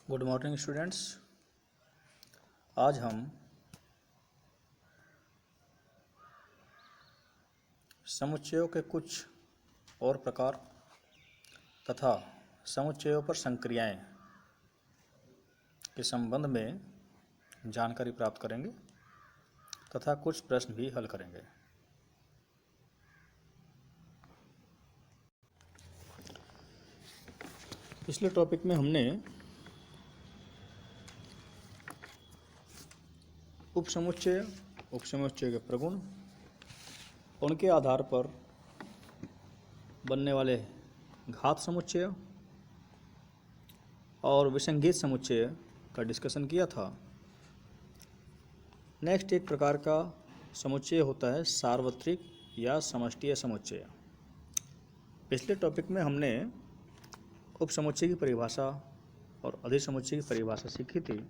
Good morning students. आज हम समुच्चयों के कुछ और प्रकार तथा समुच्चयों पर संक्रियाएं के संबंध में जानकारी प्राप्त करेंगे तथा कुछ प्रश्न भी हल करेंगे। पिछले टॉपिक में हमने उपसमुच्चय के प्रगुण, उनके आधार पर बनने वाले घात समुच्चय और विसंगीत समुच्चय का डिस्कशन किया था। नेक्स्ट एक प्रकार का समुच्चय होता है सार्वत्रिक या समष्टीय समुच्चय। पिछले टॉपिक में हमने उपसमुच्चय की परिभाषा और अधिसमुच्चय की परिभाषा सीखी थी।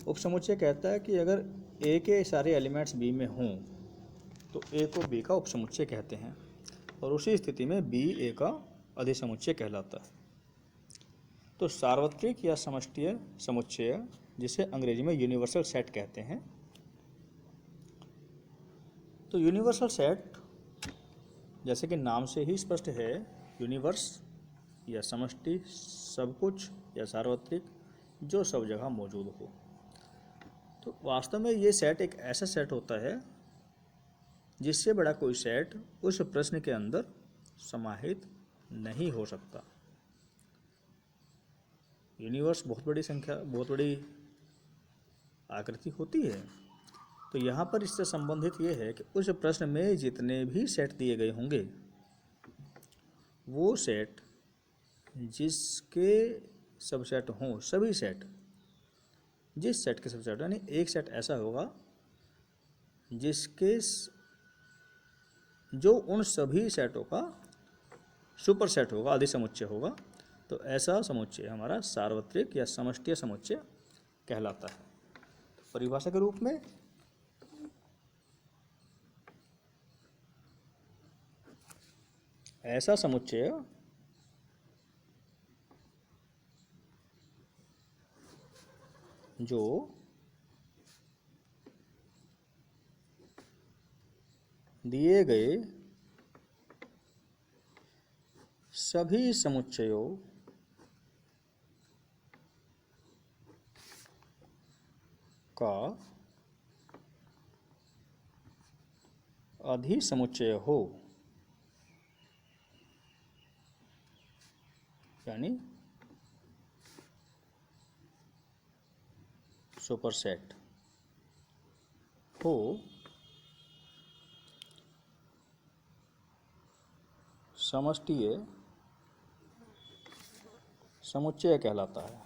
उपसमुच्चय कहता है कि अगर ए के सारे एलिमेंट्स बी में हों तो ए को बी का उपसमुच्चय कहते हैं और उसी स्थिति में बी ए का अधिसमुच्चय कहलाता है। तो सार्वत्रिक या समष्टीय समुच्चय, जिसे अंग्रेजी में यूनिवर्सल सेट कहते हैं, तो यूनिवर्सल सेट जैसे कि नाम से ही स्पष्ट है, यूनिवर्स या समष्टि, सब कुछ या सार्वत्रिक जो सब जगह मौजूद हो। तो वास्तव में ये सेट एक ऐसा सेट होता है जिससे बड़ा कोई सेट उस प्रश्न के अंदर समाहित नहीं हो सकता। यूनिवर्स बहुत बड़ी संख्या, बहुत बड़ी आकृति होती है। तो यहाँ पर इससे संबंधित ये है कि उस प्रश्न में जितने भी सेट दिए गए होंगे वो सेट जिसके सबसेट हों, सभी सेट जिस सेट के सबसेट, यानी एक सेट ऐसा होगा जिसके जो उन सभी सेटों का सुपर सेट होगा, अधिसमुच्चय होगा। तो ऐसा समुच्चय हमारा सार्वत्रिक या समष्टीय समुच्चय कहलाता है। परिभाषा के रूप में ऐसा समुच्चय जो दिए गए सभी समुच्चयों का अधिसमुच्चय हो, यानी सुपरसेट हो, समष्टीय समुच्चय कहलाता है।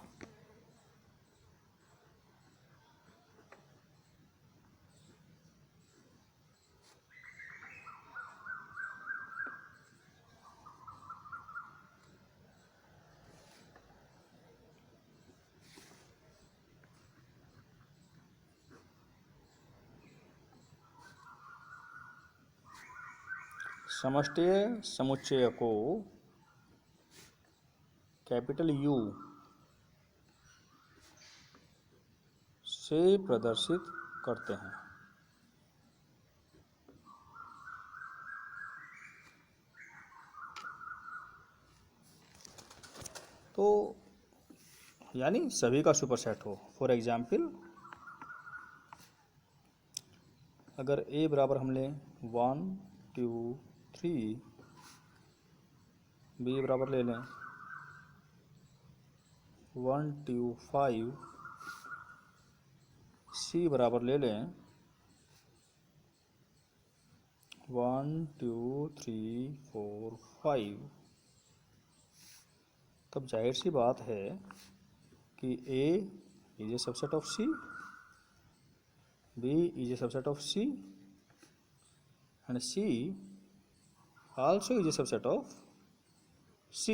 समष्टीय समुच्चय को कैपिटल यू से प्रदर्शित करते हैं। तो यानी सभी का सुपरसेट हो। फॉर एग्जाम्पल, अगर ए बराबर हम लें 1 2 3, बी बराबर ले लें 1 2 5, सी बराबर ले लें 1 2 3 4 5, तब जाहिर सी बात है कि A is a subset of C, B is a subset of C and C also is a subset of C.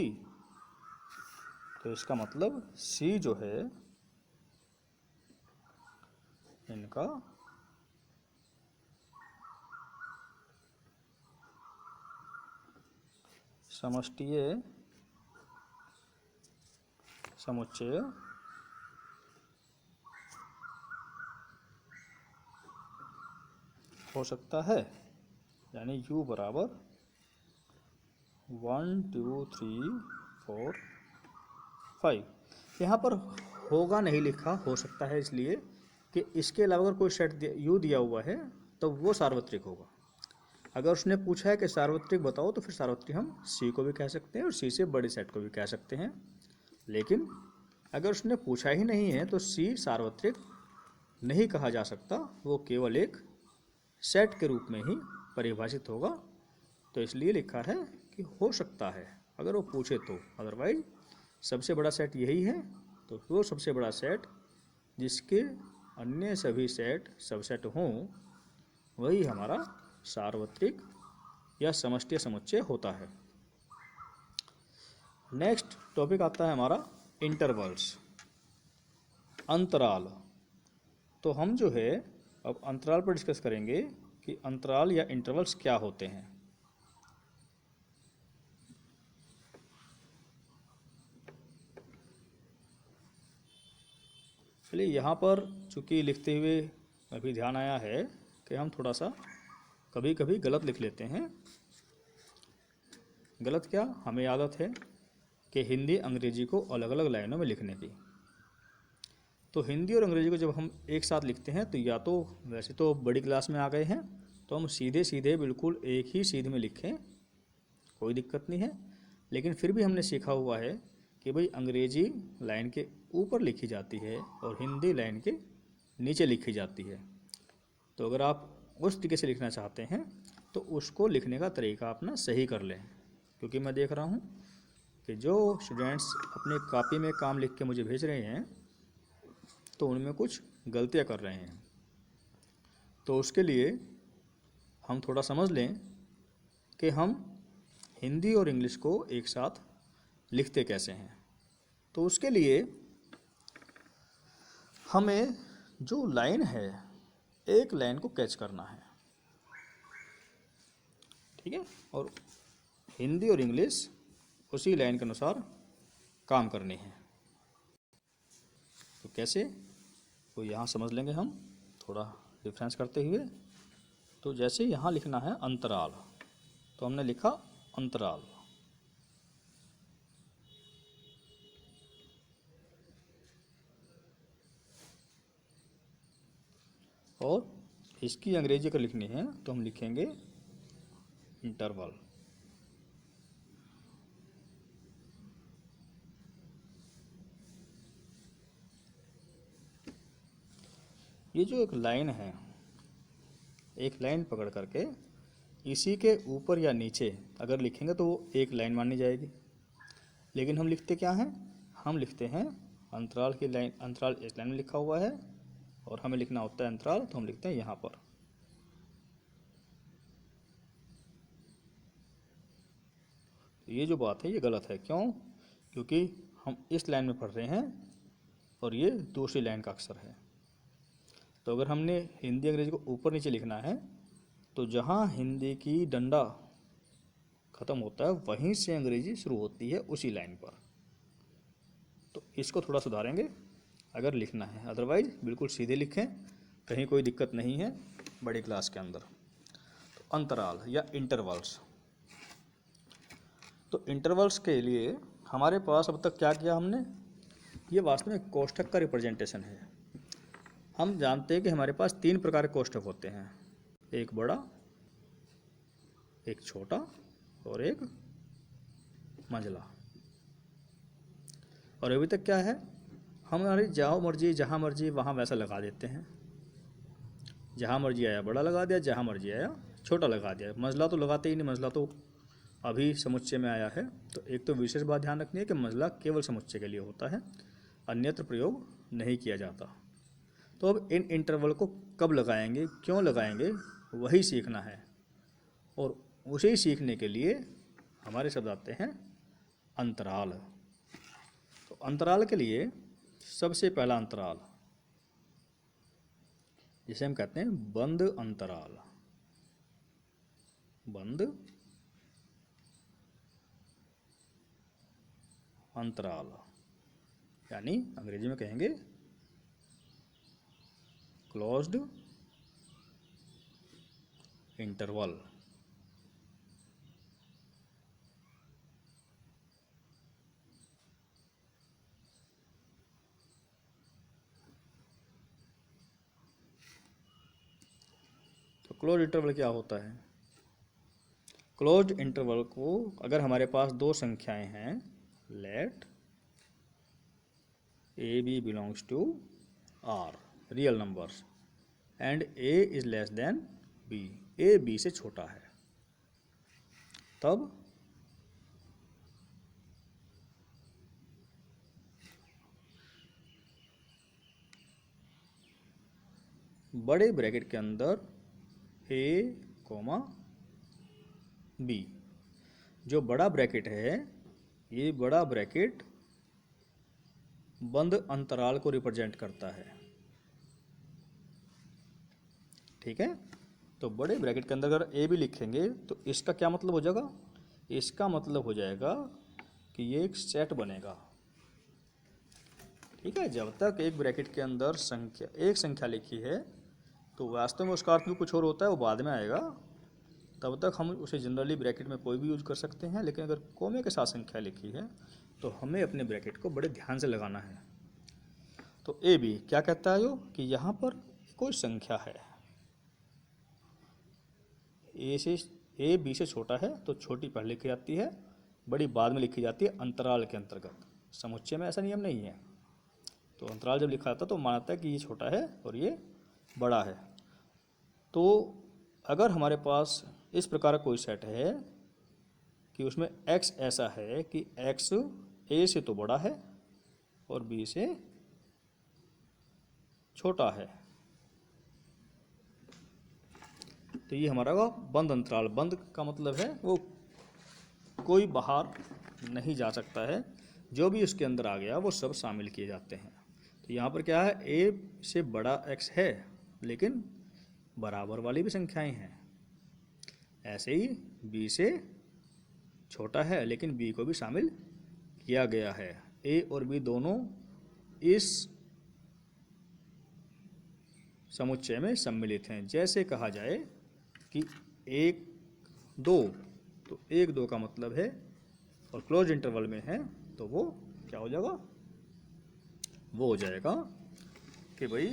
तो इसका मतलब सी जो है इनका समष्टीय समुच्चय हो सकता है, यानी u बराबर 1 2 3 4 5। यहाँ पर होगा नहीं लिखा, हो सकता है, इसलिए कि इसके अलावा अगर कोई सेट u दिया हुआ है तो वो सार्वत्रिक होगा। अगर उसने पूछा है कि सार्वत्रिक बताओ तो फिर सार्वत्रिक हम C को भी कह सकते हैं और C से बड़े सेट को भी कह सकते हैं। लेकिन अगर उसने पूछा ही नहीं है तो C सार्वत्रिक नहीं कहा जा सकता, वो केवल एक सेट के रूप में ही परिभाषित होगा। तो इसलिए लिखा है कि हो सकता है अगर वो पूछे तो, अदरवाइज सबसे बड़ा सेट यही है। तो वो सबसे बड़ा सेट जिसके अन्य सभी सेट सबसेट हों वही हमारा सार्वत्रिक या समष्टि समुच्चय होता है। नेक्स्ट टॉपिक आता है हमारा इंटरवल्स, अंतराल। तो हम जो है अब अंतराल पर डिस्कस करेंगे कि अंतराल या इंटरवल्स क्या होते हैं। चलिए यहाँ पर चूँकि लिखते हुए अभी ध्यान आया है कि हम थोड़ा सा कभी कभी गलत लिख लेते हैं। गलत क्या, हमें आदत है कि हिंदी अंग्रेजी को अलग अलग लाइनों में लिखने की। तो हिंदी और अंग्रेजी को जब हम एक साथ लिखते हैं तो या तो वैसे तो बड़ी क्लास में आ गए हैं तो हम सीधे सीधे बिल्कुल एक ही सीध में लिखें, कोई दिक्कत नहीं है। लेकिन फिर भी हमने सीखा हुआ है कि भाई अंग्रेजी लाइन के ऊपर लिखी जाती है और हिंदी लाइन के नीचे लिखी जाती है। तो अगर आप उस तरीके से लिखना चाहते हैं तो उसको लिखने का तरीका अपना सही कर लें, क्योंकि मैं देख रहा हूँ कि जो स्टूडेंट्स अपनी कॉपी में काम लिख के मुझे भेज रहे हैं तो उनमें कुछ गलतियाँ कर रहे हैं। तो उसके लिए हम थोड़ा समझ लें कि हम हिंदी और इंग्लिश को एक साथ लिखते कैसे हैं। तो उसके लिए हमें जो लाइन है एक लाइन को कैच करना है, ठीक है, और हिंदी और इंग्लिश उसी लाइन के अनुसार काम करनी है। तो कैसे, तो यहाँ समझ लेंगे हम थोड़ा डिफरेंस करते हुए। तो जैसे यहाँ लिखना है अंतराल, तो हमने लिखा अंतराल। और इसकी अंग्रेजी अगर लिखनी है तो हम लिखेंगे इंटरवल। ये जो एक लाइन है, एक लाइन पकड़ करके इसी के ऊपर या नीचे अगर लिखेंगे तो वो एक लाइन मानी जाएगी। लेकिन हम लिखते क्या हैं, हम लिखते हैं अंतराल की लाइन, अंतराल एक लाइन में लिखा हुआ है और हमें लिखना होता है अंतराल, तो हम लिखते हैं यहाँ पर। तो ये जो बात है ये गलत है, क्यों, क्योंकि हम इस लाइन में पढ़ रहे हैं और ये दूसरी लाइन का अक्षर है। तो अगर हमने हिंदी अंग्रेजी को ऊपर नीचे लिखना है तो जहाँ हिंदी की डंडा ख़त्म होता है वहीं से अंग्रेजी शुरू होती है उसी लाइन पर। तो इसको थोड़ा सुधारेंगे अगर लिखना है, अदरवाइज बिल्कुल सीधे लिखें, कहीं कोई दिक्कत नहीं है बड़ी क्लास के अंदर। तो अंतराल या इंटरवल्स, तो इंटरवल्स के लिए हमारे पास अब तक क्या किया हमने, ये वास्तव में कोष्ठक का रिप्रेजेंटेशन है। हम जानते हैं कि हमारे पास तीन प्रकार के कोष्ठक होते हैं, एक बड़ा, एक छोटा और एक मंझला। और अभी तक क्या है, हमारी जाओ मर्जी जहाँ मर्जी वहाँ वैसा लगा देते हैं। जहाँ मर्जी आया बड़ा लगा दिया, जहाँ मर्जी आया छोटा लगा दिया। मंझला तो लगाते ही नहीं, मंझला तो अभी समुच्चय में आया है। तो एक तो विशेष बात ध्यान रखनी है कि मंझला केवल समुच्चय के लिए होता है, अन्यत्र प्रयोग नहीं किया जाता। तो अब इन इंटरवल को कब लगाएंगे, क्यों लगाएंगे, वही सीखना है। और उसे सीखने के लिए हमारे शब्द आते हैं अंतराल। तो अंतराल के लिए सबसे पहला अंतराल जिसे हम कहते हैं बंद अंतराल। बंद अंतराल। यानी अंग्रेजी में कहेंगे क्लोज्ड इंटरवल। तो क्लोज इंटरवल क्या होता है? क्लोज्ड इंटरवल को अगर हमारे पास दो संख्याएं हैं, let A B belongs to R real numbers and A is less than B, A B से छोटा है, तब बड़े ब्रैकेट के अंदर ए कोमा बी, जो बड़ा ब्रैकेट है ये बड़ा ब्रैकेट बंद अंतराल को रिप्रेजेंट करता है। ठीक है, तो बड़े ब्रैकेट के अंदर अगर ए भी लिखेंगे तो इसका क्या मतलब हो जाएगा? इसका मतलब हो जाएगा कि ये एक सेट बनेगा। ठीक है, जब तक एक ब्रैकेट के अंदर एक संख्या लिखी है तो वास्तव में उसका अर्थ भी कुछ और होता है, वो बाद में आएगा। तब तक हम उसे जनरली ब्रैकेट में कोई भी यूज कर सकते हैं, लेकिन अगर कोमे के साथ संख्या लिखी है तो हमें अपने ब्रैकेट को बड़े ध्यान से लगाना है। तो ए बी क्या कहता है कि यहाँ पर कोई संख्या है, ए बी से छोटा है तो छोटी पहले लिखी जाती है, बड़ी बाद में लिखी जाती है अंतराल के अंतर्गत। समुच्चय में ऐसा नियम नहीं है, तो अंतराल जब लिखा जाता है तो मानता है कि ये छोटा है और ये बड़ा है। तो अगर हमारे पास इस प्रकार का कोई सेट है कि उसमें x ऐसा है कि x a से तो बड़ा है और b से छोटा है, तो ये हमारा बंद अंतराल, बंद का मतलब है वो कोई बाहर नहीं जा सकता है, जो भी उसके अंदर आ गया वो सब शामिल किए जाते हैं। तो यहाँ पर क्या है, a से बड़ा x है लेकिन बराबर वाली भी संख्याएं हैं, ऐसे ही b से छोटा है लेकिन b को भी शामिल किया गया है। a और b दोनों इस समुच्चय में सम्मिलित हैं। जैसे कहा जाए कि 1 2, तो 1 2 का मतलब है और क्लोज इंटरवल में है तो वो क्या हो जाएगा? वो हो जाएगा कि भाई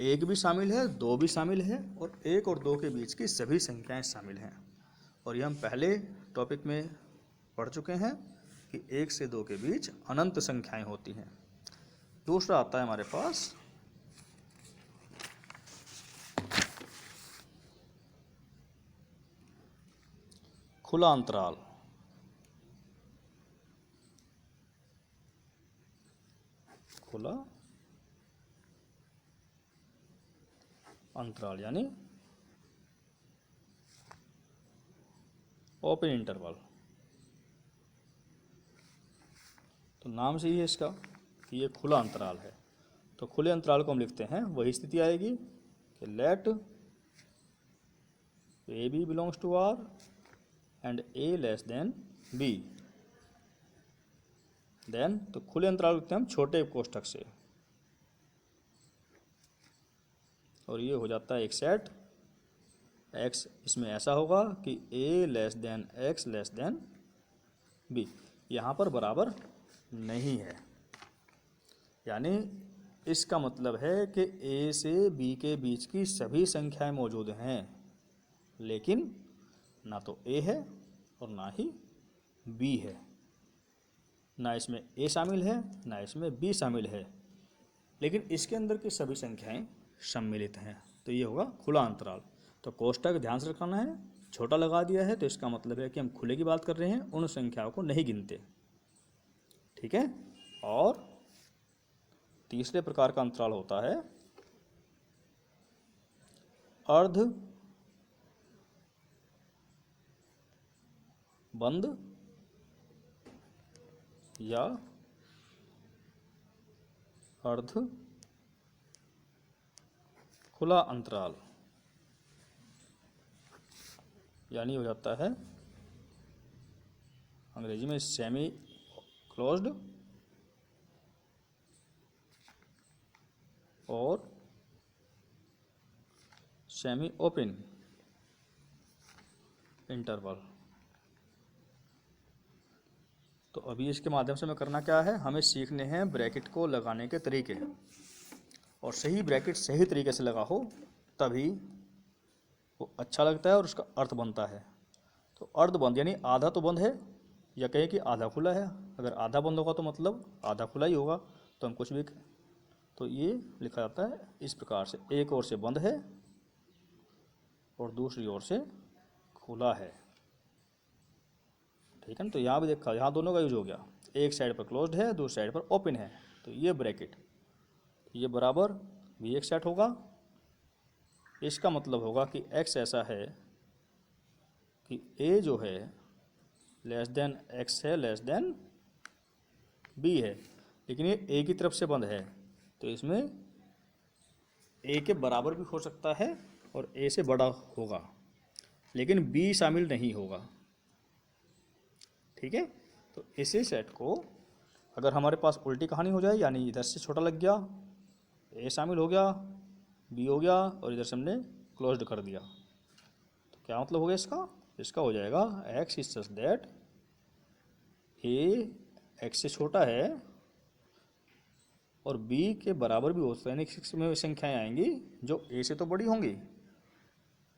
1 भी शामिल है, 2 भी शामिल है और 1 और 2 के बीच की सभी संख्याएं शामिल हैं। और ये हम पहले टॉपिक में पढ़ चुके हैं कि 1 से 2 के बीच अनंत संख्याएं होती हैं। दूसरा आता है हमारे पास खुला अंतराल। खुला अंतराल यानी ओपन इंटरवल। तो नाम से ही है इसका कि ये खुला अंतराल है। तो खुले अंतराल को हम लिखते हैं, वही स्थिति आएगी कि let A B belongs to R and A less than B. Then तो खुले अंतराल लिखते हैं हम छोटे कोष्ठक से, और ये हो जाता है एक सेट। x इसमें ऐसा होगा कि a less than x less than b, यहाँ पर बराबर नहीं है, यानी इसका मतलब है कि a से b के बीच की सभी संख्याएं मौजूद हैं, लेकिन ना तो a है और ना ही b है, ना इसमें a शामिल है ना इसमें b शामिल है, लेकिन इसके अंदर की सभी संख्याएं सम्मिलित हैं। तो ये होगा खुला अंतराल। तो कोष्ठक ध्यान से रखना है, छोटा लगा दिया है तो इसका मतलब है कि हम खुले की बात कर रहे हैं, उन संख्याओं को नहीं गिनते। ठीक है, और तीसरे प्रकार का अंतराल होता है अर्ध बंद या अर्ध खुला अंतराल, यानी हो जाता है अंग्रेजी में सेमी क्लोज्ड और सेमी ओपन इंटरवल। तो अभी इसके माध्यम से हमें करना क्या है, हमें सीखने हैं ब्रैकेट को लगाने के तरीके, और सही ब्रैकेट सही तरीके से लगा हो तभी वो अच्छा लगता है और उसका अर्थ बनता है। तो अर्थ बंद यानी आधा तो बंद है, या कहें कि आधा खुला है। अगर आधा बंद होगा तो मतलब आधा खुला ही होगा, तो हम कुछ भी, तो ये लिखा जाता है इस प्रकार से, एक ओर से बंद है और दूसरी ओर से खुला है। ठीक है ना। तो यहाँ भी देखा, यहाँ दोनों का यूज हो गया, एक साइड पर क्लोज्ड है, दूसरी साइड पर ओपन है। तो ये ब्रैकेट, ये बराबर भी एक सेट होगा। इसका मतलब होगा कि x ऐसा है कि a जो है लेस देन x है, लेस देन b है, लेकिन ये a की तरफ से बंद है, तो इसमें a के बराबर भी हो सकता है और a से बड़ा होगा, लेकिन b शामिल नहीं होगा। ठीक है। तो इसी सेट को अगर हमारे पास उल्टी कहानी हो जाए, यानी इधर से छोटा लग गया, a शामिल हो गया, b हो गया, और इधर से हमने क्लोज्ड कर दिया, तो क्या मतलब हो गया इसका, इसका हो जाएगा x is such that a x से छोटा है और b के बराबर भी हो सकता है। यानी इसमें संख्याएं आएंगी जो a से तो बड़ी होंगी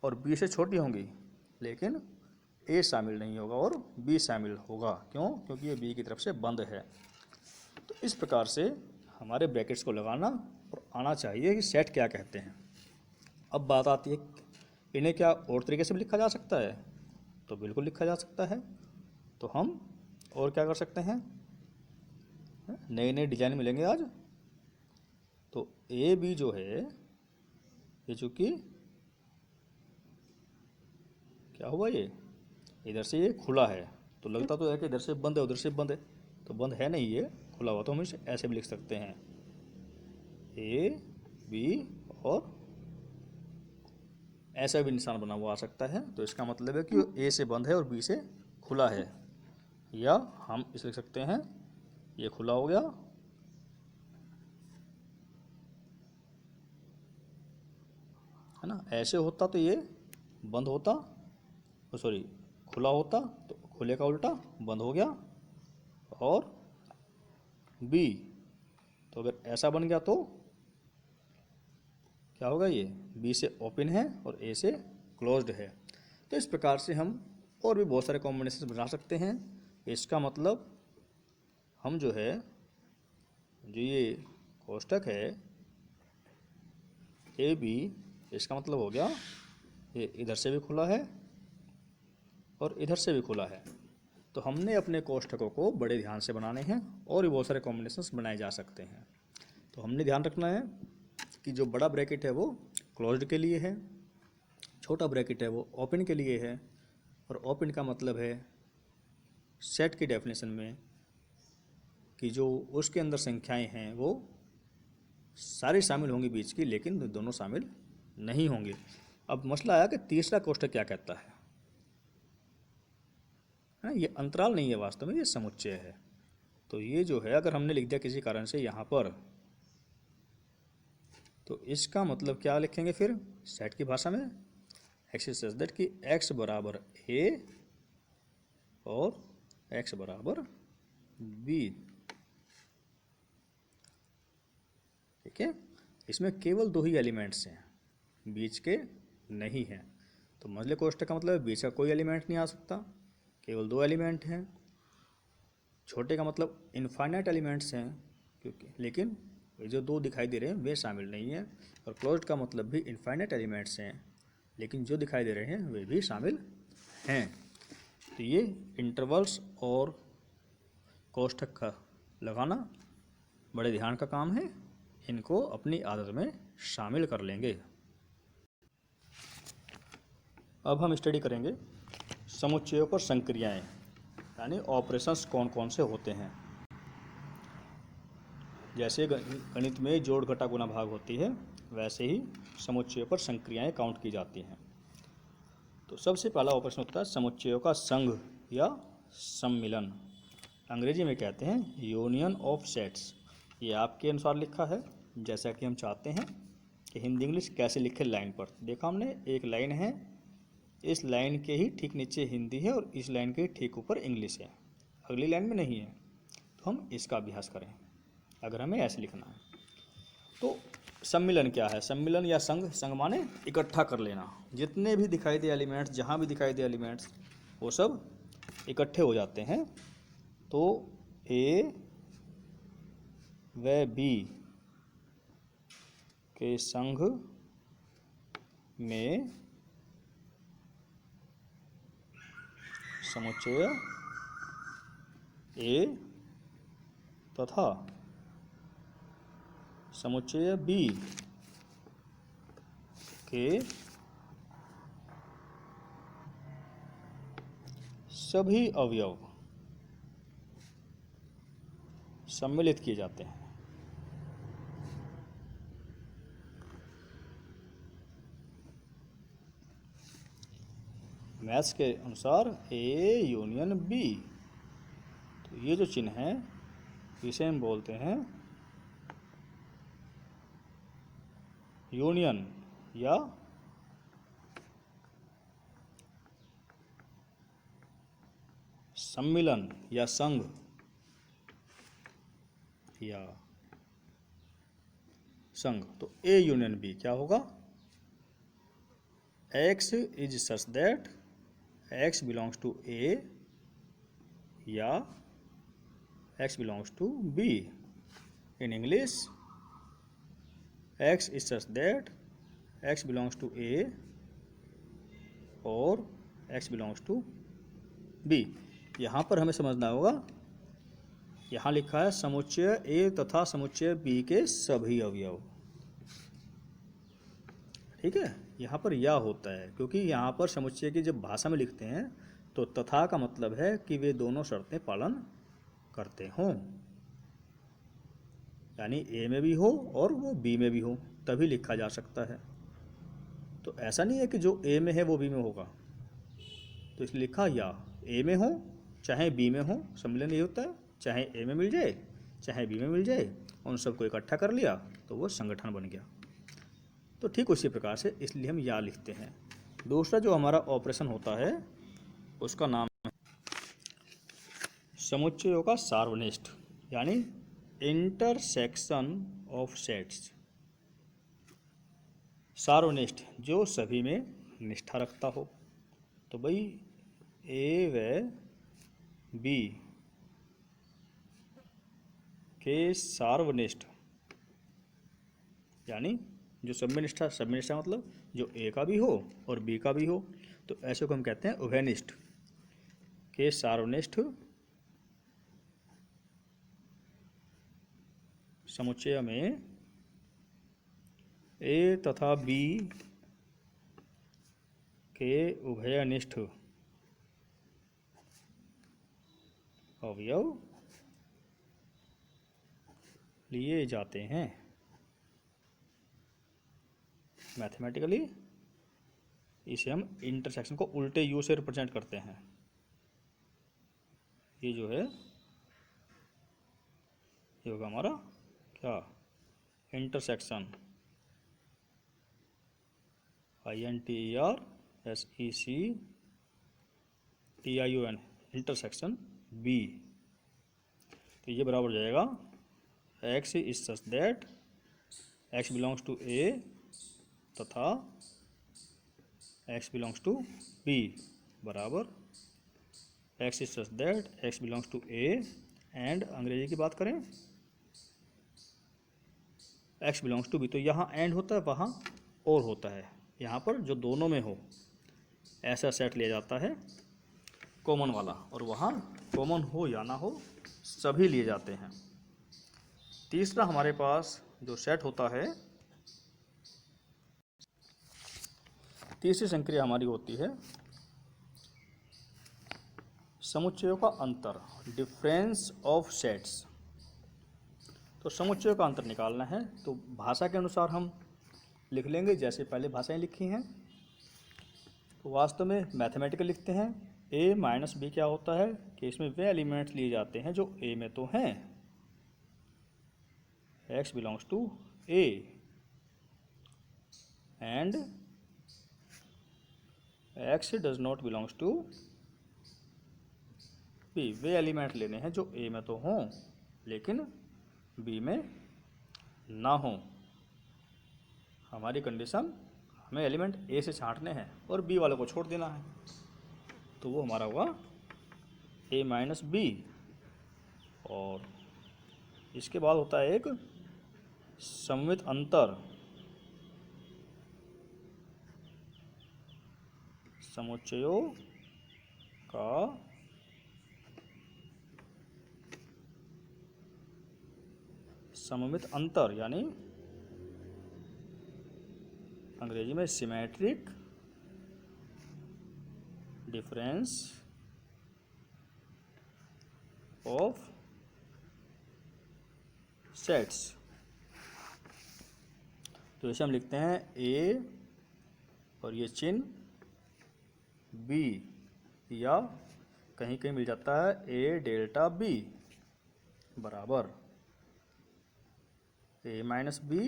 और b से छोटी होंगी, लेकिन a शामिल नहीं होगा और b शामिल होगा। क्यों? क्योंकि ये b की तरफ से बंद है। तो इस प्रकार से हमारे ब्रैकेट्स को लगाना और आना चाहिए कि सेट क्या कहते हैं। अब बात आती है, इन्हें क्या और तरीके से भी लिखा जा सकता है? तो बिल्कुल लिखा जा सकता है। तो हम और क्या कर सकते हैं, नए नए डिजाइन मिलेंगे आज। तो ए बी जो है, ये चूँकि क्या हुआ, ये इधर से ये खुला है, तो लगता तो है कि इधर से बंद है उधर से बंद है, तो बंद है नहीं, ये खुला हुआ। तो हम इसे ऐसे भी लिख सकते हैं, ए बी, और ऐसा भी निशान बना हुआ आ सकता है। तो इसका मतलब है कि ए से बंद है और बी से खुला है। या हम इसे लिख सकते हैं, ये खुला हो गया, है ना। ऐसे होता तो ये बंद होता, सॉरी खुला होता, तो खुले का उल्टा बंद हो गया। और बी, तो अगर ऐसा बन गया तो क्या होगा, ये बी से ओपन है और ए से क्लोज्ड है। तो इस प्रकार से हम और भी बहुत सारे कॉम्बिनेशन बना सकते हैं। इसका मतलब हम जो है, जो ये कोष्टक है ए बी, इसका मतलब हो गया ये इधर से भी खुला है और इधर से भी खुला है। तो हमने अपने कोष्ठकों को बड़े ध्यान से बनाने हैं और भी बहुत सारे कॉम्बिनेशंस बनाए जा सकते हैं। तो हमने ध्यान रखना है कि जो बड़ा ब्रैकेट है वो क्लोज्ड के लिए है, छोटा ब्रैकेट है वो ओपन के लिए है। और ओपन का मतलब है सेट की डेफिनेशन में कि जो उसके अंदर संख्याएं हैं वो सारी शामिल होंगी बीच की, लेकिन दोनों शामिल नहीं होंगे। अब मसला आया कि तीसरा कोष्ठक क्या कहता है, ये अंतराल नहीं है, वास्तव में ये समुच्चय है। तो ये जो है, अगर हमने लिख दिया किसी कारण से यहाँ पर, तो इसका मतलब क्या लिखेंगे फिर सेट की भाषा में, एक्स इज सच दैट कि एक्स बराबर ए और एक्स बराबर बी। ठीक है। इसमें केवल दो ही एलिमेंट्स हैं, बीच के नहीं हैं। तो मझले कोष्ठक का मतलब है बीच का कोई एलिमेंट नहीं आ सकता, केवल दो एलिमेंट हैं। छोटे का मतलब इनफाइनाइट एलिमेंट्स हैं, क्योंकि लेकिन ये जो दो दिखाई दे रहे हैं वे शामिल नहीं हैं। और क्लोज्ड का मतलब भी इनफाइनाइट एलिमेंट्स हैं, लेकिन जो दिखाई दे रहे हैं वे भी शामिल हैं। तो ये इंटरवल्स और कोष्ठक का लगाना बड़े ध्यान का काम है, इनको अपनी आदत में शामिल कर लेंगे। अब हम स्टडी करेंगे समुच्चयों पर संक्रियाएं, यानी ऑपरेशंस कौन कौन से होते हैं। जैसे गणित में जोड़ घटा गुणा भाग होती है, वैसे ही समुच्चयों पर संक्रियाएं काउंट की जाती हैं। तो सबसे पहला ऑपरेशन होता है समुच्चयों का संघ या सम्मिलन। अंग्रेजी में कहते हैं यूनियन ऑफ सेट्स। ये आपके अनुसार लिखा है, जैसा कि हम चाहते हैं कि हिंदी इंग्लिश कैसे लिखें लाइन पर। देखा हमने, एक लाइन है, इस लाइन के ही ठीक नीचे हिंदी है और इस लाइन के ठीक ऊपर इंग्लिश है, अगली लाइन में नहीं है। तो हम इसका अभ्यास करें अगर हमें ऐसे लिखना है। तो सम्मिलन क्या है? सम्मिलन या संघ, संघ माने इकट्ठा कर लेना। जितने भी दिखाई दे एलिमेंट्स, जहाँ भी दिखाई दे एलिमेंट्स, वो सब इकट्ठे हो जाते हैं। तो ए व बी के संघ में समुच्चय ए तथा समुच्चय बी के सभी अवयव सम्मिलित किए जाते हैं। मैथ्स के अनुसार ए यूनियन बी। तो ये जो चिन्ह है इसे हम बोलते हैं यूनियन या सम्मिलन या संघ या संघ। तो ए यूनियन बी क्या होगा? X is such that X belongs to A या X belongs to B. In English, X is such that X belongs to A और एक्स बिलोंग्स टू बी। यहाँ पर हमें समझना होगा, यहाँ लिखा है समुच्चय ए तथा समुच्चय बी के सभी अवयव। ठीक है, यहाँ पर या होता है क्योंकि यहाँ पर समुच्चय की जब भाषा में लिखते हैं तो तथा का मतलब है कि वे दोनों शर्तें पालन करते हों, यानी ए में भी हो और वो बी में भी हो, तभी लिखा जा सकता है। तो ऐसा नहीं है कि जो ए में है वो बी में होगा, तो इसलिए लिखा या ए में हो चाहे बी में हो, सम्मिलन ये होता है, चाहे ए में मिल जाए चाहे बी में मिल जाए, उन सबको इकट्ठा कर लिया तो वो संगठन बन गया। तो ठीक उसी प्रकार से इसलिए हम या लिखते हैं। दूसरा जो हमारा ऑपरेशन होता है उसका नाम है समुच्चयों का सार्वनिष्ठ, यानी इंटरसेक्शन ऑफ सेट्स। सार्वनिष्ठ जो सभी में निष्ठा रखता हो। तो भाई ए व बी के सार्वनिष्ठ, यानी जो सब में निष्ठा मतलब जो ए का भी हो और बी का भी हो, तो ऐसे को हम कहते हैं उभयनिष्ठ। के सार्वनिष्ठ समुच्चय में ए तथा बी के उभयनिष्ठ अवयव लिए जाते हैं। मैथमेटिकली इसे हम इंटरसेक्शन को उल्टे यू से रिप्रेजेंट करते हैं। ये जो है ये होगा हमारा क्या? Intersection, INTERSECTION, intersection B. तो ये बराबर हो जाएगा X is such that X belongs to A तथा एक्स बिलोंग्स टू बी बराबर X is such that X belongs to A and, Angrezi की बात करें, एक्स बिलोंग्स टू बी। तो यहाँ एंड होता है, वहाँ और होता है। यहाँ पर जो दोनों में हो ऐसा सेट लिया जाता है कॉमन वाला, और वहाँ कॉमन हो या ना हो सभी लिए जाते हैं। तीसरा हमारे पास जो सेट होता है, तीसरी संक्रिया हमारी होती है समुच्चयों का अंतर, डिफरेंस ऑफ सेट्स। तो समुच्चयों का अंतर निकालना है तो भाषा के अनुसार हम लिख लेंगे जैसे पहले भाषाएं लिखी हैं। तो वास्तव में मैथमेटिकल लिखते हैं। ए माइनस बी क्या होता है कि इसमें वे एलिमेंट्स लिए जाते हैं जो ए में तो हैं, X belongs to A and X does not belongs to B, वे एलिमेंट लेने हैं जो ए में तो हों लेकिन बी में ना हों। हमारी कंडीशन, हमें एलिमेंट ए से छांटने हैं और बी वाले को छोड़ देना है, तो वो हमारा होगा ए माइनस बी। और इसके बाद होता है एक सममित अंतर, समुच्चयों का सममित अंतर, यानी अंग्रेजी में सिमेट्रिक डिफरेंस ऑफ सेट्स। तो इसे हम लिखते हैं ए और ये चिन्ह बी, या कहीं कहीं मिल जाता है ए डेल्टा बी बराबर A minus B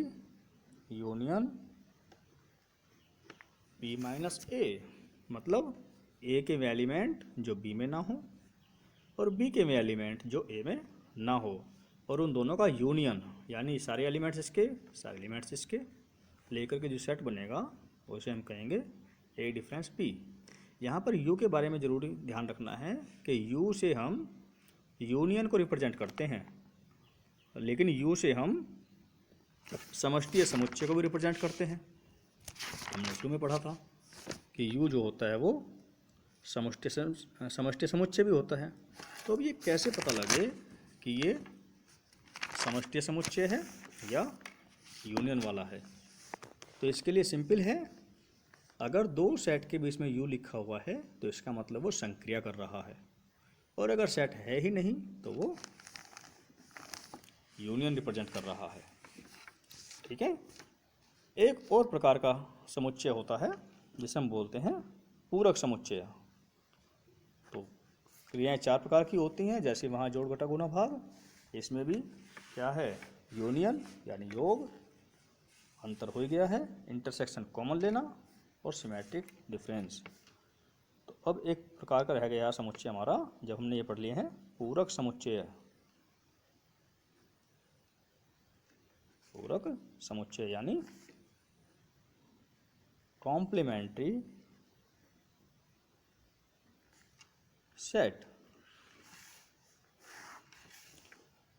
union B minus A. मतलब ए के में एलिमेंट जो बी में ना हो और बी के में एलिमेंट जो ए में ना हो, और उन दोनों का यूनियन, यानी सारे एलिमेंट्स इसके सारे एलिमेंट्स इसके लेकर के जो सेट बनेगा उसे हम कहेंगे ए डिफरेंस बी। यहाँ पर यू के बारे में जरूरी ध्यान रखना है कि यू से हम यूनियन को रिप्रेजेंट करते हैं, लेकिन यू से हम समष्टि या समुच्चय को भी रिप्रेजेंट करते हैं। हमने शुरू में पढ़ा था कि यू जो होता है वो समष्टि समुच्चय भी होता है। तो अब ये कैसे पता लगे कि ये समष्टि समुच्चय है या यूनियन वाला है? तो इसके लिए सिंपल है, अगर दो सेट के बीच में यू लिखा हुआ है तो इसका मतलब वो संक्रिया कर रहा है, और अगर सेट है ही नहीं तो वो यूनियन रिप्रेजेंट कर रहा है। ठीक है। एक और प्रकार का समुच्चय होता है जिसे हम बोलते हैं पूरक समुच्चय। तो क्रियाएं चार प्रकार की होती हैं, जैसे वहाँ जोड़ घटा गुणा भाग, इसमें भी क्या है, यूनियन यानी योग, अंतर हो गया है, इंटरसेक्शन कॉमन लेना, और सिमेट्रिक डिफरेंस। तो अब एक प्रकार का रह गया समुच्चय हमारा, जब हमने ये पढ़ लिए हैं पूरक समुच्चय। पूरक समुच्चय यानी कॉम्प्लीमेंट्री सेट।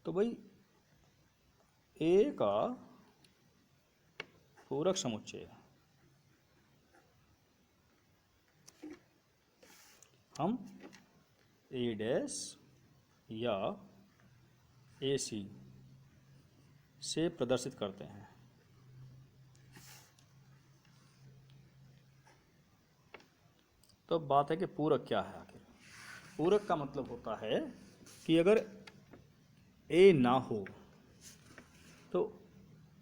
तो भाई ए का पूरक समुच्चय हम ए डैश या ए सी से प्रदर्शित करते हैं। तो बात है कि पूरक क्या है आखिर। पूरक का मतलब होता है कि अगर ए ना हो तो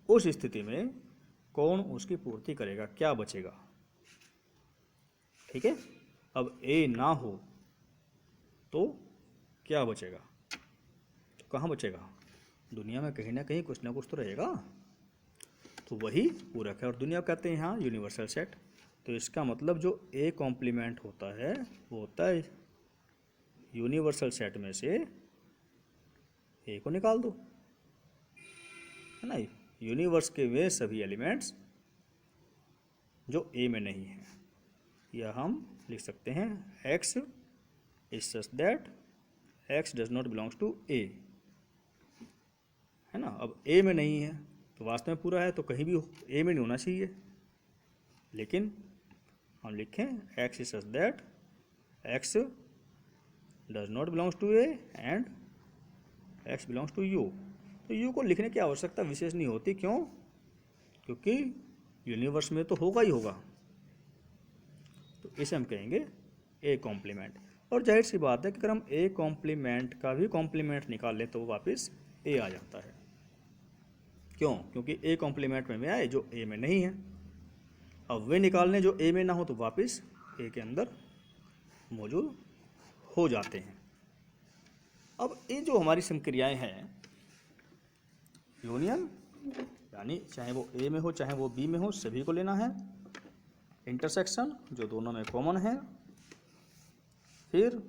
उस स्थिति में कौन उसकी पूर्ति करेगा, क्या बचेगा। ठीक है। अब ए ना हो तो क्या बचेगा, तो कहाँ बचेगा, दुनिया में कहीं ना कहीं कुछ ना कुछ तो रहेगा, तो वही पूरक है। और दुनिया कहते हैं यहाँ यूनिवर्सल सेट। तो इसका मतलब जो ए कॉम्प्लीमेंट होता है वो होता है यूनिवर्सल सेट में से ए को निकाल दो, है ना। यूनिवर्स के वे सभी एलिमेंट्स जो ए में नहीं है, या हम लिख सकते हैं X is such that X does not belongs to A, है ना। अब ए में नहीं है तो वास्तव में पूरा है, तो कहीं भी ए में नहीं होना चाहिए, लेकिन हम लिखें X is such that X does not belongs to A and X belongs to U. तो यू को लिखने की आवश्यकता विशेष नहीं होती, क्यों, क्योंकि यूनिवर्स में तो होगा ही होगा। तो इसे हम कहेंगे ए कॉम्प्लीमेंट। और जाहिर सी बात है कि अगर हम ए कॉम्प्लीमेंट का भी कॉम्प्लीमेंट निकाल लें तो वो वापस ए आ जाता है। क्यों, क्योंकि ए कॉम्प्लीमेंट में आए जो ए में नहीं है। अब वे निकालने जो ए में ना हो तो वापस ए के अंदर मौजूद हो जाते हैं। अब ये जो हमारी संक्रियाएं हैं यूनियन यानी चाहे वो ए में हो चाहे वो बी में हो, सभी को लेना है। इंटरसेक्शन जो दोनों में कॉमन है, फिर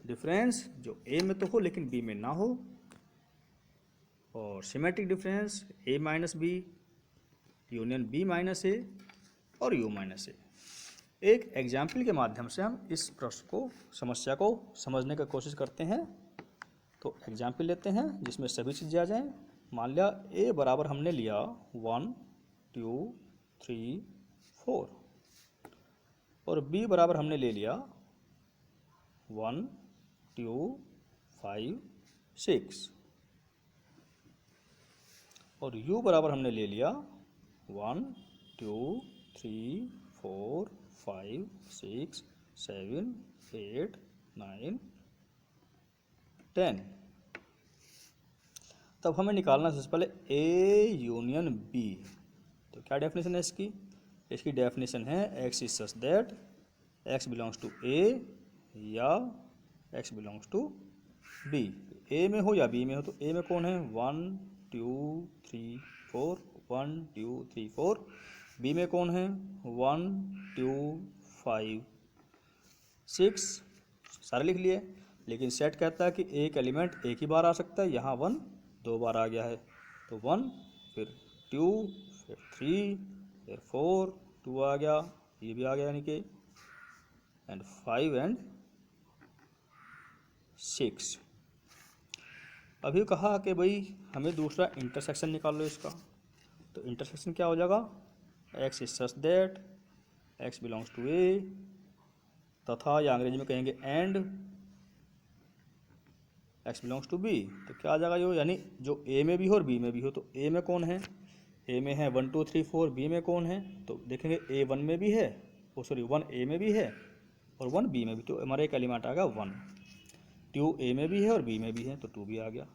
डिफरेंस जो ए में तो हो लेकिन बी में ना हो, और symmetric difference A minus B union B minus A और यू माइनस ए। एक एग्जाम्पल के माध्यम से हम इस प्रश्न को, समस्या को समझने की कोशिश करते हैं। तो एग्जाम्पल लेते हैं जिसमें सभी चीज़ें आ जाएं। मान लिया ए बराबर हमने लिया 1 2 3 4 और बी बराबर हमने ले लिया 1 2 5 6 और u बराबर हमने ले लिया 1 2 3 4 5 6 7 8 9 10। तब हमें निकालना है सबसे पहले A यूनियन B। तो क्या डेफिनेशन है इसकी? इसकी डेफिनेशन है x is such that x belongs to A या x belongs to B। A में हो या B में हो, तो A में कौन है 1 2 3 4 1 2 3 4। B में कौन है 1 2 5 6, सारे लिख लिए। लेकिन सेट कहता है कि एक एलिमेंट एक ही बार आ सकता है, यहाँ 1 2 बार आ गया है। तो 1 फिर 2 फिर 3 फिर 4 2 आ गया, ये भी आ गया यानी कि, एंड 5 एंड 6। अभी कहा कि भाई हमें दूसरा इंटरसेक्शन निकाल लो इसका। तो इंटरसेक्शन क्या हो जाएगा? x is such that x belongs to A तथा, या अंग्रेजी में कहेंगे and x belongs to B। तो क्या आ जाएगा यो, यानी जो A में भी हो और B में भी हो। तो A में कौन है? A में है 1 2 3 4। B में कौन है? तो देखेंगे A 1 में भी है, ओ सॉरी 1 A में भी है और 1 B में भी। तो हमारा एक एलिमेंट आ गया 1। 2 A में भी है और B में भी है, तो 2 भी आ गया।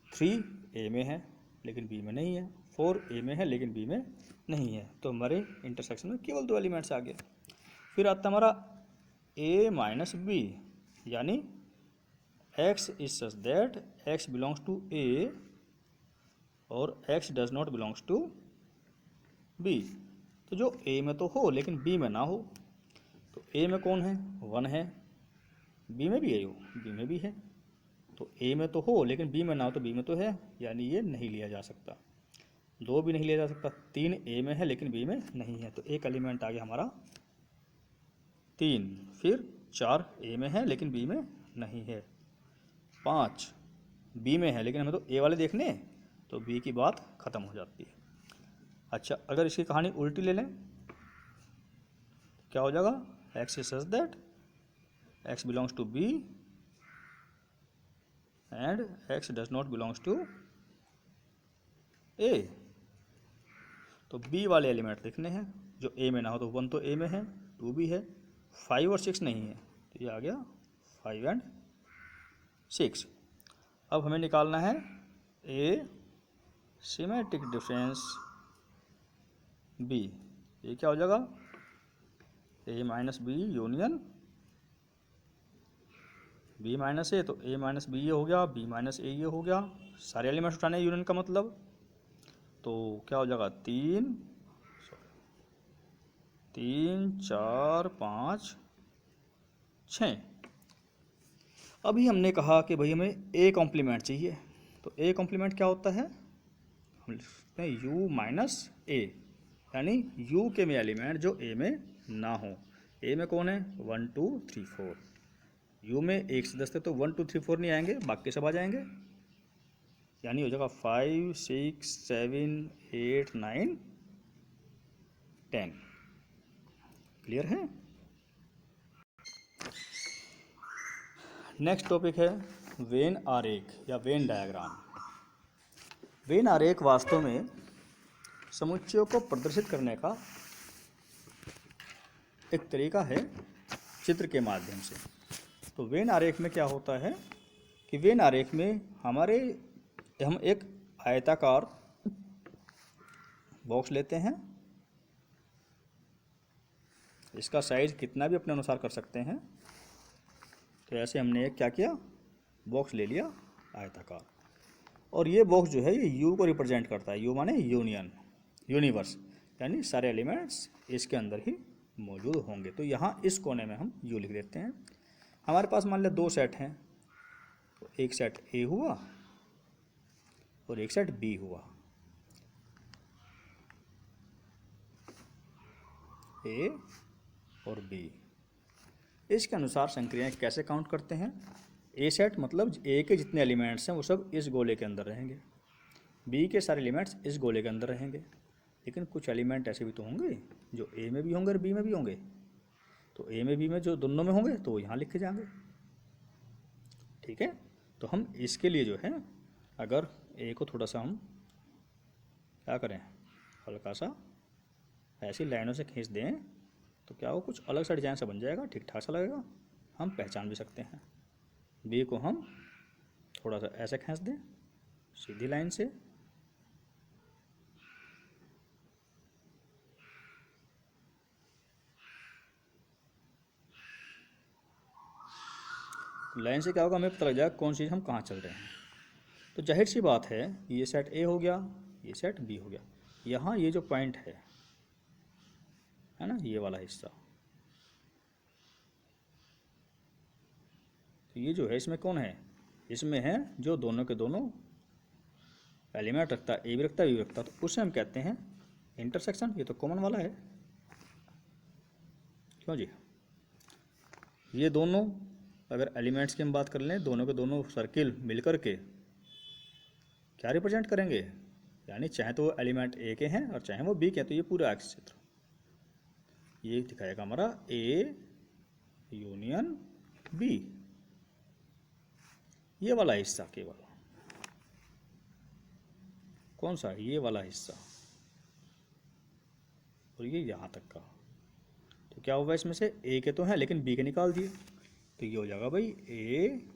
3 A में है लेकिन B में नहीं है। 4 A में है लेकिन B में नहीं है। तो हमारे इंटरसेक्शन में केवल 2 एलिमेंट्स आ गए। फिर आता हमारा A माइनस B, यानी x is such that x belongs to A और x does not belongs to B। तो जो A में तो हो लेकिन B में ना हो। तो A में कौन है? 1 है। B में भी है, यो B में भी है। तो A में तो हो लेकिन B में ना हो, तो B में तो है, यानी ये नहीं लिया जा सकता। 2 भी नहीं लिया जा सकता। 3 A में है लेकिन B में नहीं है, तो एक एलिमेंट आ गया हमारा 3। फिर 4 A में है लेकिन B में नहीं है। 5 B में है लेकिन हमें तो A वाले देखने हैं, तो B की बात ख़त्म हो जाती है। अच्छा, अगर इसकी कहानी उल्टी ले लें, क्या हो जाएगा? x is such that x belongs to B and x does not belongs to A। तो B वाले एलिमेंट देखने हैं जो A में ना हो। तो 1 तो A में है, 2 भी है, 5 और 6 नहीं है, तो ये आ गया 5 एंड 6। अब हमें निकालना है A सिमेट्रिक डिफरेंस B। ये क्या हो जाएगा? A minus B union B minus A। तो A माइनस B ये हो गया, B माइनस A ये हो गया। सारे एलिमेंट्स उठाने यूनियन का मतलब, तो क्या हो जाएगा? 3 4 5 6। अभी हमने कहा कि भाई हमें A कॉम्प्लीमेंट चाहिए। तो A कॉम्प्लीमेंट क्या होता है? हम लिखते हैं U माइनस A, यानी U के में एलिमेंट जो A में ना हो। A में कौन है? 1 2 3 4। U में 1 से 10 तक तो 1 2 3 4 नहीं आएंगे, बाकी सब आ जाएंगे, यानी हो जाएगा 5 6 7 8 9 10। क्लियर है? नेक्स्ट टॉपिक है वेन आरेख या वेन डायग्राम। वेन आरेख वास्तव में समुच्चयों को प्रदर्शित करने का एक तरीका है चित्र के माध्यम से। तो वेन आरेख में क्या होता है कि वेन आरेख में हम एक आयताकार बॉक्स लेते हैं, इसका साइज कितना भी अपने अनुसार कर सकते हैं। तो ऐसे हमने एक क्या किया, बॉक्स ले लिया आयताकार। और ये बॉक्स जो है ये यू को रिप्रेजेंट करता है। यू माने यूनियन, यूनिवर्स, यानी सारे एलिमेंट्स इसके अंदर ही मौजूद होंगे। तो यहाँ इस कोने में हम यू लिख देते हैं। हमारे पास मान लिया दो सेट हैं, तो एक सेट ए हुआ और एक सेट बी हुआ। ए और बी, इसके अनुसार संक्रियाएं कैसे काउंट करते हैं। ए सेट मतलब ए के जितने एलिमेंट्स हैं वो सब इस गोले के अंदर रहेंगे, बी के सारे एलिमेंट्स इस गोले के अंदर रहेंगे। लेकिन कुछ एलिमेंट ऐसे भी तो होंगे जो ए में भी होंगे और बी में भी होंगे, तो ए में बी में जो दोनों में होंगे तो वो यहाँ लिखे जाएंगे। ठीक है, तो हम इसके लिए जो है अगर ए को थोड़ा सा हम क्या करें, हल्का सा ऐसी लाइनों से खींच दें तो क्या हो, कुछ अलग सा डिजाइन सा बन जाएगा, ठीक ठाक सा लगेगा, हम पहचान भी सकते हैं। बी को हम थोड़ा सा ऐसे खींच दें सीधी लाइन से, लाइन से क्या होगा, हमें पता लग जाएगा कौन सी हम कहाँ चल रहे हैं। तो जाहिर सी बात है ये सेट ए हो गया, ये सेट बी हो गया। यहाँ ये जो पॉइंट है ना, ये वाला हिस्सा, तो ये जो है इसमें कौन है, इसमें है जो दोनों के दोनों एलिमेंट रखता है, ए भी रखता है बी भी रखता है, तो उसे हम कहते हैं इंटरसेक्शन। ये तो कॉमन वाला है, क्यों जी। ये दोनों अगर एलिमेंट्स की हम बात कर लें, दोनों के दोनों सर्किल मिलकर के क्या रिप्रेजेंट करेंगे, यानी चाहे तो वो एलिमेंट ए के हैं और चाहे वो बी के हैं, तो ये पूरा आयत क्षेत्र ये दिखाएगा हमारा ए यूनियन बी, ये वाला हिस्सा केवल, कौन सा, ये वाला हिस्सा, और ये यहाँ तक का। तो क्या होगा, इसमें से ए के तो हैं लेकिन बी के निकाल दिए, तो ये हो जाएगा भाई ए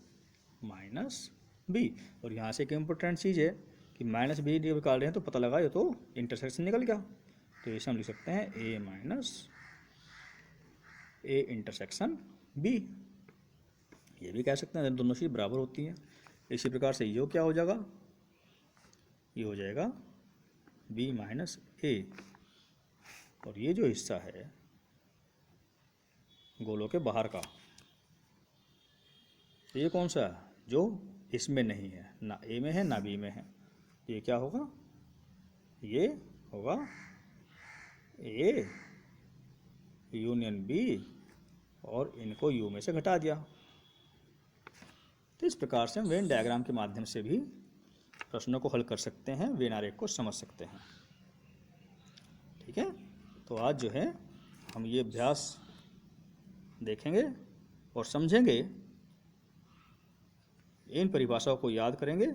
माइनस बी। और यहाँ से एक इम्पोर्टेंट चीज़ है कि माइनस बी निकाल रहे हैं तो पता लगा ये तो इंटरसेक्शन निकल गया, तो इसे हम लिख सकते हैं ए माइनस ए इंटरसेक्शन बी। ये भी कह सकते हैं दोनों चीज़ बराबर होती हैं। इसी प्रकार से ये क्या हो जाएगा, ये हो जाएगा बी माइनस ए, और ये जो हिस्सा है गोलों के बाहर का, ये कौन सा है, जो इसमें नहीं है, ना ए में है ना बी में है, ये क्या होगा, ये होगा ए यूनियन बी, और इनको यू में से घटा दिया। तो इस प्रकार से हम वेन डायग्राम के माध्यम से भी प्रश्नों को हल कर सकते हैं, वेन आरेख को समझ सकते हैं। ठीक है, तो आज जो है हम ये अभ्यास देखेंगे और समझेंगे, इन परिभाषाओं को याद करेंगे